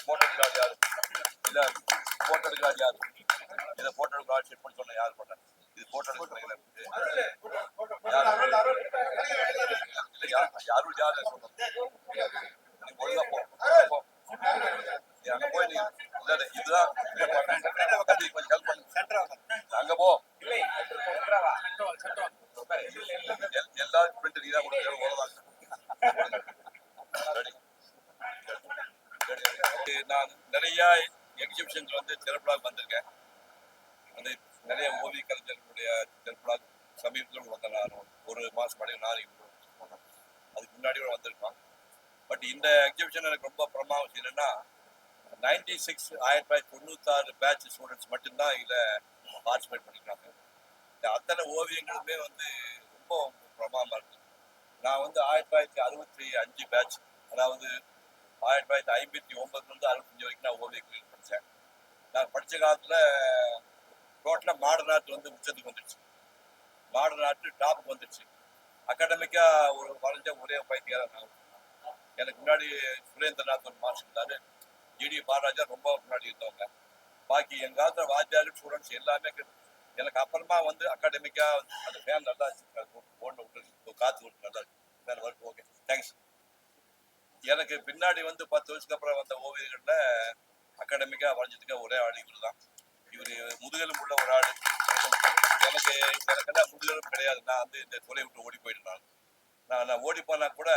Photo எடுக்கிறாள் யாரு இல்லை photo எடுக்கிறாள் யாரு இதை போட்டோ எடுக்கிறாள் செக் பண்ணி சொன்ன யார் பண்ண இது போட்டோ எடுக்கிறீங்களா யாரும் யாரு சொன்னோம் ஒழுங்கா போ அங்க போய் நீ இல்ல இதுதான் கொஞ்சம் ஹெல்ப் பண்ணு அங்க போ எல்லாரும் பிரிண்ட் நீதான் கொடுக்குறேன் நான் நிறைய எக்ஸிபிஷன்ஸ் வந்து திரைப்படம் வந்திருக்கேன் வந்து நிறைய ஓவிய கலைஞர்களுடைய திரைப்படம் சமீபத்தில் வந்தேன் நான் ஒரு மாதம் பழைய நாளைக்கு அதுக்கு முன்னாடி கூட வந்திருக்கோம் பட் இந்த எக்ஸிபிஷன் எனக்கு ரொம்ப பிரமாதம் விஷயம் என்னன்னா 1996 பேட்ச் ஸ்டூடெண்ட்ஸ் மட்டும்தான் இதில் பார்ட்டிசிபேட் பண்ணிக்கிறாங்க இந்த அத்தனை ஓவியங்களுமே வந்து ரொம்ப பிரமாதமாக இருக்கு நான் வந்து 1965 பேட்ச் அதாவது 1959 65 வரைக்கும் நான் ஓவியங்கள் படித்தேன் நான் படித்த காலத்தில் டோட்டலாக மாடர்ன் ஆர்ட் வந்து உச்சத்துக்கு வந்துடுச்சு மாடர்ன் ஆர்ட் டாப்புக்கு வந்துடுச்சு அகாடமிக்காக ஒரு வரைஞ்ச ஒரே பைத்தியாரம் நான் எனக்கு முன்னாடி சுரேந்திரநாத் ஒரு மாஸ்டர் இருந்தார் ஜிடி மகாராஜா ரொம்ப முன்னாடி இருந்தவங்க பாக்கி எங்கள் காலத்தில் வாத்தியார் ஸ்டூடெண்ட்ஸ் எல்லாமே எனக்கு அப்புறமா வந்து அகாடமிக்கா அந்த ஃபேன் நல்லா போட்டு விட்டு காற்று விட்டு நல்லா ஃபேன் ஒர்க் ஓகே தேங்க்ஸ் எனக்கு பின்னாடி வந்து 10 வருஷத்துக்கு அப்புறம் வந்த ஓவியர்களில் அகாடமிக்கா வரைஞ்சதுக்கு ஒரே ஆள் இவர் தான் இவர் முதுகெலும்பு உள்ள ஒரு ஆள் எனக்கெல்லாம் முதுகெலும்பு கிடையாது நான் வந்து இந்த தொலை விட்டு ஓடி போயிட்டேன் நான் ஓடி போனா கூட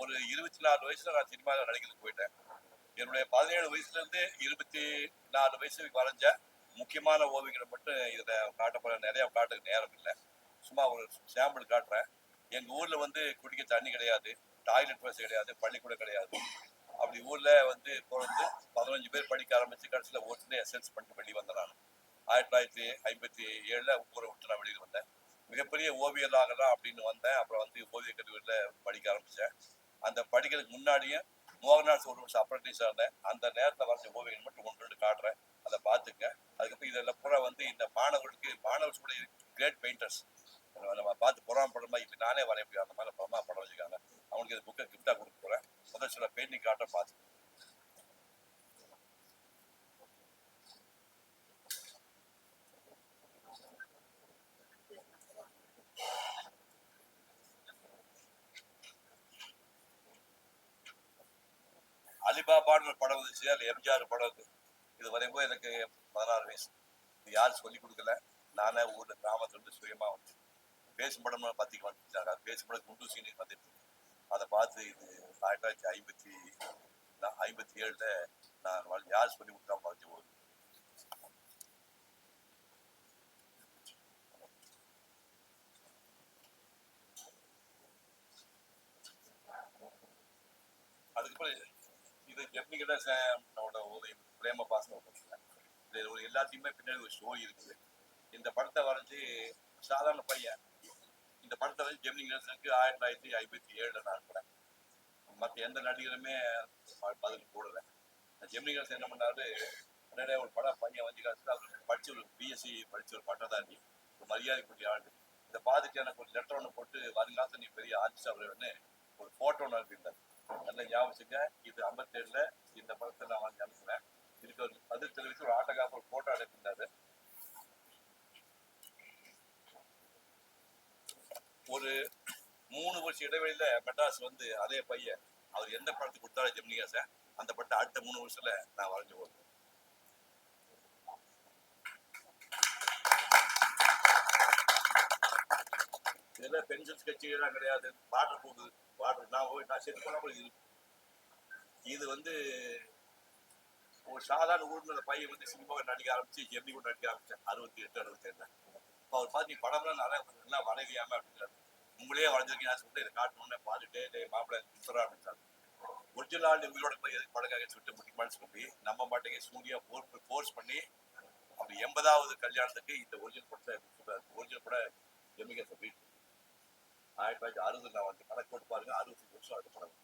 ஒரு 24 வயசுல நான் சினிமாவில் நடிக்கிறதுக்கு போயிட்டேன் என்னுடைய 17 வயசுலேருந்து 24 வயசுக்கு வரைஞ்ச முக்கியமான ஓவியங்களை மட்டும் இதில் காட்டப்பட நிறைய காட்டுக்கு நேரம் இல்லை சும்மா ஒரு சாம்பிள் காட்டுறேன் எங்கள் ஊரில் வந்து குடிக்க தண்ணி கிடையாது டாய்லெட் வசதி கிடையாது பள்ளிக்கூடம் கிடையாது அப்படி ஊரில் வந்து பிறந்து 15 பேர் படிக்க ஆரம்பித்து கடைசியில் ஓட்டுல எஸ்எல்சி பண்ணிட்டு வெளியே வந்தேன் நான் 1957 ஊரை விட்டு நான் வெளியில் வந்தேன் மிகப்பெரிய ஓவியர் ஆகலாம் அப்படின்னு வந்தேன் அப்புறம் வந்து ஓவிய கல்லூரியில் படிக்க ஆரம்பித்தேன் அந்த படிக்கிறதுக்கு முன்னாடியும் மோகன்லால் ஒரு வருஷம் அப்ரண்டிஸாக இருந்தேன் அந்த நேரத்தில் வரைஞ்ச ஓவியங்கள் மட்டும் 1-2 காட்டுறேன் அதை பார்த்துக்க அதுக்கப்புறம் இதெல்லாம் பூரா வந்து இந்த மாணவர்களுடைய கிரேட் பெயிண்டர்ஸ் நம்ம பார்த்து புறாமப்படமா இப்போ நானே வரைய முடியும் அந்த மாதிரி படமா படம் வச்சுக்காங்க அவங்களுக்கு இந்த புக்கை கிஃப்டாக கொடுக்க போகிறேன் முதல் சில பெயிண்டிங் காட்ட பார்த்து அலிபாபான்னு ஒரு படம் வந்துச்சு அதில் எம்ஜிஆர் படம் இருக்கு இது வரையும்போது எனக்கு 16 வயசு இது யாரும் சொல்லி கொடுக்கல நானே ஊரில் கிராமத்துலேருந்து சுயமாக வந்து பேசும் படம் பத்திக்கு வந்துட்டாங்க அது பேசும் படம் குண்டு சீனி வந்துட்டு அதை பார்த்து இது 1957 நான் யார் சொல்லி கொடுத்தா வரைஞ்சி போகுது அதுக்கப்புறம் இது ஜெப்னிகிட்ட ஓவியம் பிரேம பாசம் இது ஒரு எல்லாத்தையுமே பின்னாடி ஒரு ஸ்டோரி இருக்குது இந்த படத்தை வரைஞ்சி சாதாரண பையன் இந்த படத்தை வந்து ஜெமினி கணேசனுக்கு 1957 நான் அனுப்புறேன் மற்ற எந்த நடிகருமே பதில் போடலை ஜெமினி கணேசன் என்ன பண்ணாரு நிறைய ஒரு படம் பையன் வந்து அவர் படிச்சு ஒரு பிஎஸ்சி படிச்சு ஒரு பட்டதாரி ஒரு மரியாதைக்குரிய ஆள் இதை பார்த்துட்டு எனக்கு ஒரு லெட்டர் ஒன்று போட்டு வருங்காலத்தில் நீ பெரிய ஆர்டிஸ்ட் அவருன்னு ஒரு போட்டோ ஒன்று அனுப்பியிருந்தார் நல்ல ஞாபகத்துக்கு இது 57 இந்த படத்தை நான் வாங்கி அனுப்புனேன் இதுக்கு ஒரு பதில் தெரிவித்து ஒரு ஆட்டோகிராஃப் ஒரு போட்டோ அனுப்பியிருந்தாரு ஒரு 3 வருஷம் இடைவெளியில மெட்ராஸ் வந்து அதே பையன் அவர் எந்த படத்துக்கு கொடுத்தாலும் ஜெமினிகாச அந்த படத்தை அடுத்த 3 வருஷத்துல நான் வரைஞ்சு போடுறேன் இதுல பென்சில் ஸ்கெட்சுலாம் கிடையாது வாட்டர் போகுது வாட்டர் நான் செட் பண்ண கூட இது வந்து ஒரு சாதாரண ஊர்ல பையன் வந்து சினிமாவை நடிக்க ஆரம்பிச்சு ஜெமினி கூட நடிக்க ஆரம்பிச்சேன் 68 67 இப்போ அவர் பார்த்து நீ படம்லாம் நல்லா வரைவியாம அப்படின்றாரு உங்களே வரைஞ்சிருக்கீங்க சொல்லிட்டு இதை காட்டணும்னு பார்த்துட்டு மாப்பிள்ளை கொடுத்துறா அப்படின்றாரு ஒரிஜினல் உங்களோட போய் எதுக்கு படக்காக சொல்லிட்டு முக்கியமானு சொல்லி நம்ம மாட்டேங்க சூரியா ஃபோர்ஸ் பண்ணி அப்படி 80வது கல்யாணத்துக்கு இந்த ஒரிஜினல் படத்தை ஒரிஜினல் படம் ஜெமினிகா சொல்லிட்டு 1960 நான் வந்து கணக்கு போட்டு பாருங்க 65 வருஷம் அது படம்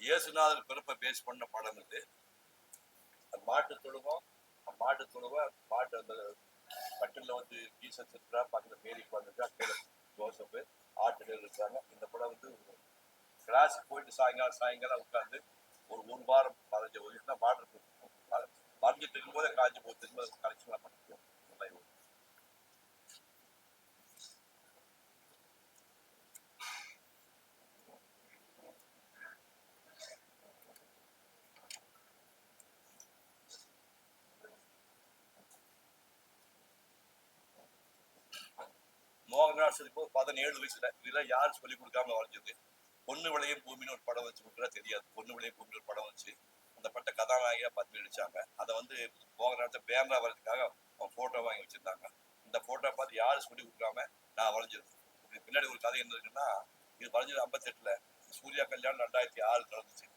இயேசுநாதர் பிறப்பை பேஸ் பண்ண படம் இது மாட்டு தொழுவம் மாட்டு அந்த கட்டில வந்து ஜீசஸ் இருக்கிறா பக்கத்துல மேரி உட்காந்துருக்கா கீழே ஜோசப் ஆட்டு இருக்காங்க. இந்த படம் வந்து கிளாஸுக்கு போயிட்டு சாயங்காலம் உட்காந்து ஒரு வாரம் 15 வருஷம் பாட்டு வரைஞ்சிட்டு இருக்கும் போதே காஞ்சி போய் திரும்ப கலெக்ஷன்லாம் பண்ணிக்குவோம். மோகன்ராஜ் போது 17 வயசுல இதெல்லாம் யாரும் சொல்லிக் கொடுக்காம வரைஞ்சது. பொண்ணு விளையும் பூமின்னு ஒரு படம் வச்சு கொடுக்குறா தெரியாது. பொண்ணு விளையும் பூமின்னு ஒரு படம் வச்சு அந்த பட்ட கதாநாயகியா பத்மி நடிச்சாங்க. அதை வந்து மோகன்ராஜ் பேனரா வர்றதுக்காக அவன் போட்டோ வாங்கி வச்சிருந்தாங்க. இந்த போட்டோ பார்த்து யாரும் சொல்லி கொடுக்காம நான் வரைஞ்சது. பின்னாடி ஒரு கதை என்ன இருக்குன்னா, இது வரைஞ்சது 58ல, சூர்யா கல்யாணம் 2006 நடந்துச்சு.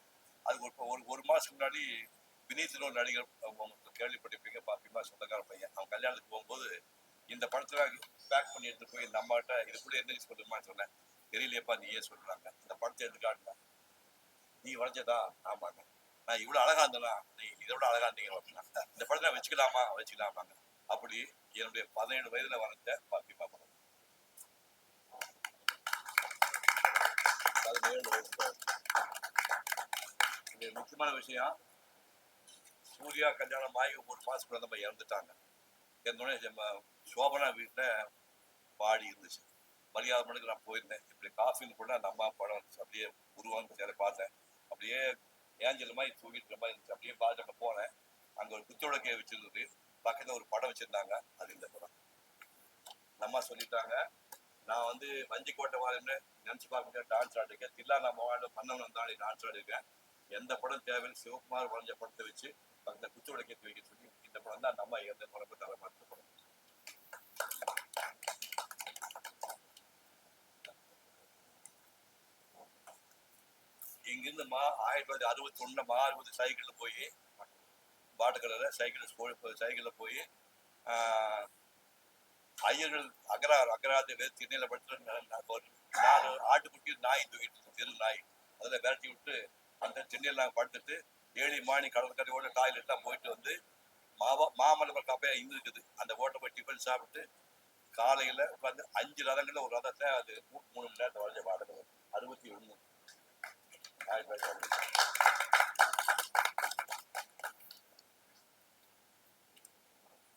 அதுக்கு ஒரு மாசத்துக்கு முன்னாடி வினீத்னு ஒரு நடிகர் கேள்விப்பட்டிருப்பீங்க, பாப்பிமா சொந்தக்கார பையன், அவன் கல்யாணத்துக்கு போகும்போது இந்த படத்துல பேக் பண்ணி எடுத்து போய் நம்ம கிட்ட இது கூட என்ன சொல்லுமா சொன்னேன். தெரியலையப்பா நீயே சொல்றாங்க. இந்த படத்தை எடுத்துக்காட்டுல நீ வரைஞ்சதா? ஆமாங்க. நான் இவ்வளவு அழகா இருந்தேனா? நீ இதோட அழகா இருந்தீங்க. இந்த படத்தை வச்சுக்கலாமாங்க. அப்படி என்னுடைய 17 வயதுல வரைஞ்ச பாப்பிமா படம். 17 வயசுல. இது முக்கியமான விஷயம், சூர்யா கல்யாணம் ஆகி ஒரு மாசத்துக்குள்ள நம்ம இறந்துட்டாங்க. சோபனா வீட்டுல பாடி இருந்துச்சு. மரியாதை மனுக்கு நான் போயிருந்தேன். இப்படி காஃபின்னு கூட அந்த அம்மா படம் இருந்துச்சு. அப்படியே உருவாங்க சேர பார்த்தேன். அப்படியே ஏஞ்சல் மாதிரி தூங்கிட்டு மாதிரி இருந்துச்சு. அப்படியே பார்த்து போனேன். அங்க ஒரு குத்துவிளக்கை வச்சிருந்தது. பக்கத்துல ஒரு படம் வச்சிருந்தாங்க. அது இந்த படம். அம்மா சொல்லிட்டாங்க, நான் வந்து வஞ்சிக்கோட்டை வாழ்ன்னு நினைச்சு பார்க்க முடியாது. டான்ஸ் ஆடிருக்கேன். தில்லா நம்ம வாழ்ந்து பண்ணவன் தாண்டி டான்ஸ் ஆடிருக்கேன். எந்த படம் தேவைன்னு சிவகுமார் வரைஞ்ச படத்தை வச்சு பக்கத்துல குத்துவிளக்கை வைக்க சொல்லி இந்த படம் தான் நம்ம எந்த படம் தலைமாற்ற படம். இங்கிருந்து 1961 60 சைக்கிள்ல போய் வாட்டக்கடல சைக்கிள்ல போய் ஐயர்கள் அகராத திண்ணையில படுத்து 4 ஆட்டுக்குட்டி நாய் தூக்கிட்டு தெரு நாய் அதில் விரட்டி விட்டு அந்த திண்ணையில் நாங்கள் படுத்துட்டு 7 மணி கடற்கரையோட டாய்லெட்லாம் போயிட்டு வந்து மாமல்லபுரம் கப்பையா இங்க இருக்குது. அந்த ஓட்டை போய் டிஃபன் சாப்பிட்டு காலையில உட்காந்து 5 ரதங்கள்ல ஒரு ரதத்தை அது 3 மணி நேரத்தை வரைஞ்ச வாடகை 61.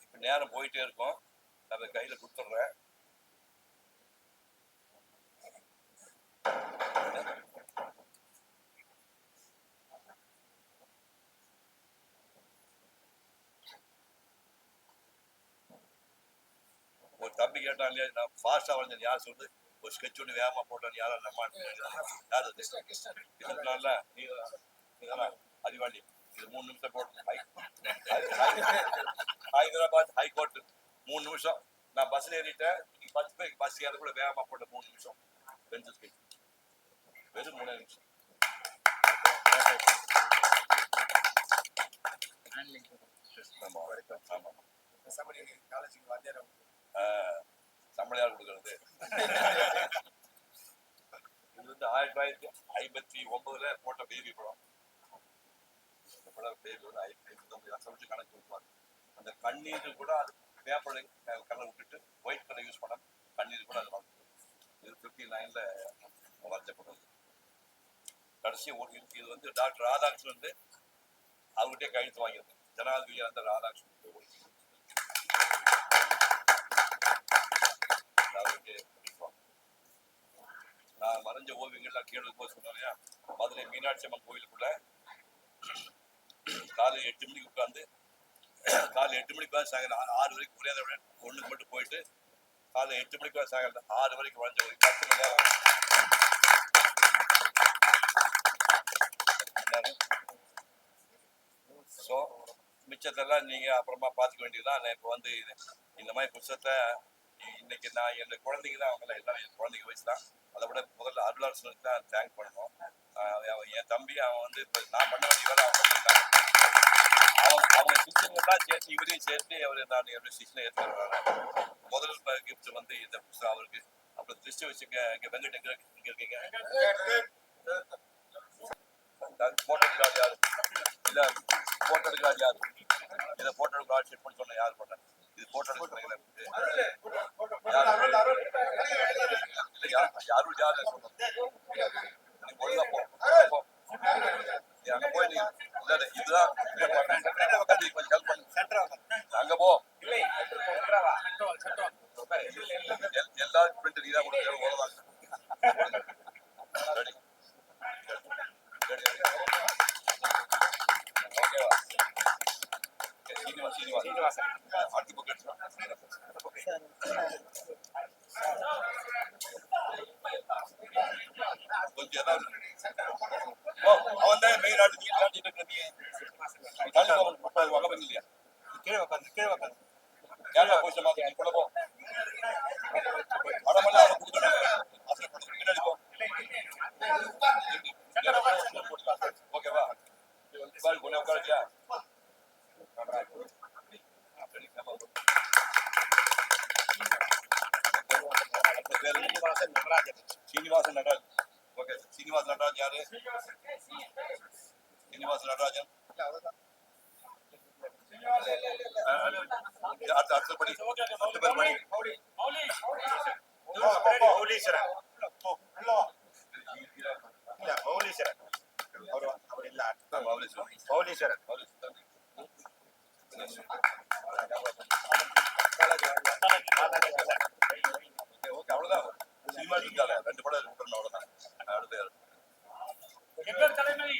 இப்ப நேரம் போயிட்டே இருக்கும். அதை கையில கொடுத்துடுறேன். ஒரு தம்பி கேட்டான் இல்லையா, நான் ஃபாஸ்டா வரைஞ்சது யார் சொல்லு, ஒரு ஸ்கெட்ச் ஒன்று வேகமா போட்டான் யாரும் நம்ம யாரு அறிவாளி. இது 3 நிமிஷம் போட்டு ஹைதராபாத் ஹைகோர்ட் 3 நிமிஷம். நான் பஸ்ல ஏறிட்டேன். 10 பேருக்கு பஸ் ஏற கூட வேகமா போட்ட 3 நிமிஷம். வெறும் 3 நிமிஷம். சம்பளையார் கொடுக்கறது. இது வந்து 1959 போட்ட பேபி படம். இந்த படம் பேபி வந்து 59 சமைச்சு கணக்கு கொடுப்பாங்க. அந்த கண்ணீர் கூட அது பேப்பர் கலர் விட்டுட்டு ஒயிட் கலர் யூஸ் பண்ண கண்ணீர் கூட அது வந்து இது 59ல வரைஞ்ச படம். கடைசி இது வந்து டாக்டர் ராதாகிருஷ்ணன் வந்து அவர்கிட்டே கையெழுத்து வாங்கியிருக்கு. ஜனாதிபதி அந்த ராதாகிருஷ்ணன் நான் மறைஞ்ச ஓவியங்கள்லாம் கேள்வி போது சொன்னேன். மதுரை மீனாட்சி அம்மன் கோயிலுக்குள்ள காலை 8 மணிக்கு உட்காந்து சாயங்காலம் 6 வரைக்கும் புரியாத ஒண்ணுக்கு மட்டும் போயிட்டு காலை 8 மணிக்கு சாயங்காலம் 6 வரைக்கும் வரைஞ்ச ஒரு 10 மணி நேரம். ஸோ மிச்சத்தெல்லாம் நீங்க அப்புறமா பார்த்துக்க வேண்டியதுதான். நான் இப்போ வந்து இந்த மாதிரி புத்தகத்தை இன்னைக்கு நான் என் குழந்தைங்க தான், அவங்க எல்லாம் என் குழந்தைங்க வயசு தான். அதை விட முதல்ல அருளாசனுக்கு தான் தேங்க் பண்ணணும். என் தம்பி அவன் வந்து இப்போ நான் பண்ண வேண்டிய வேலை அவன் பண்ணிட்டாங்க. அவங்க சிஸ்டங்கள்லாம் சேர்த்து இவரையும் சேர்த்து அவர் நான் என்னோட சிஸ்டனை ஏற்றுக்கிறாங்க. முதல் கிஃப்ட் வந்து இந்த புத்தகம் அவருக்கு. அப்புறம் திருஷ்டி வச்சுங்க. இங்கே வெங்கட் இங்க இருக்கீங்க. போட்டோ எடுக்காது யாரு இல்லை, போட்டோ எடுக்காது யாரு இதை போட்டோ எடுக்க ஆட்சி பண்ணி சொன்ன யாரு பண்ண இது போட்டோ எடுக்க யாரும் யாரும் சொல்லணும் நீ ஒழுங்கா போ அங்க போய் நீ இதுதான் கொஞ்சம் ஹெல்ப் பண்ணு அங்க போ எல்லா பிரிண்ட் நீ தான் கொடுக்க அவ்வளவுதான் ஓகேவா சீனிவாசன் அடுத்த புக் கொஞ்சம் ஏதாவது அவன் தான் மெயின் ஆட்டு நீ வகை இல்லையா கீழே உட்காந்து கேரளா போய் மாதிரி நீ கூட போ படமெல்லாம் அவனை கொடுத்துட்டு பின்னாடி போ ஓகேவா கொஞ்சம் உட்காருச்சியா சீனிவாசன் நடராஜ் ஓகே சீனிவாசன் நடராஜ் யாரு சீனிவாசன் நடராஜன் அடுத்த படி 10 பேர் படி ஓகே அவ்வளவுதான் சினிமா இருக்காங்க 2 படம் விட்டுறணும் அவ்வளவுதான் அடுத்த எட்வர்ட் கலைமணி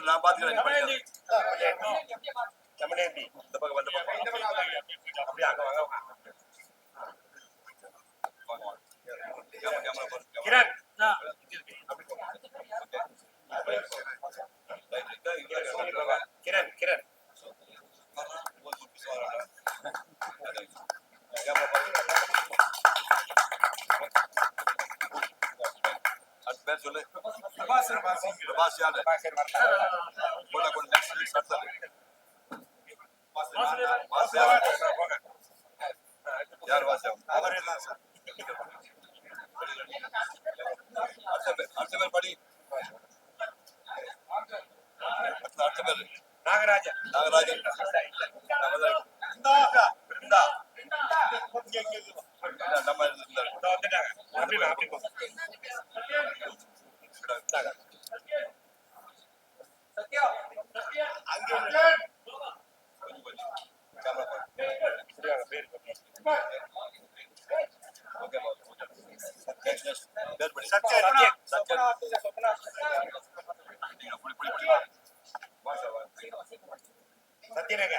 நான் பாத்துக்கிறேன் இந்த பக்கம் வந்து அப்படியே அங்க வாங்க கிரண் பேர் சொல்லு யார் வாசியா அடுத்த பேர் படி அடுத்த பேர் நாகராஜன் நம்ம சத்யரங்க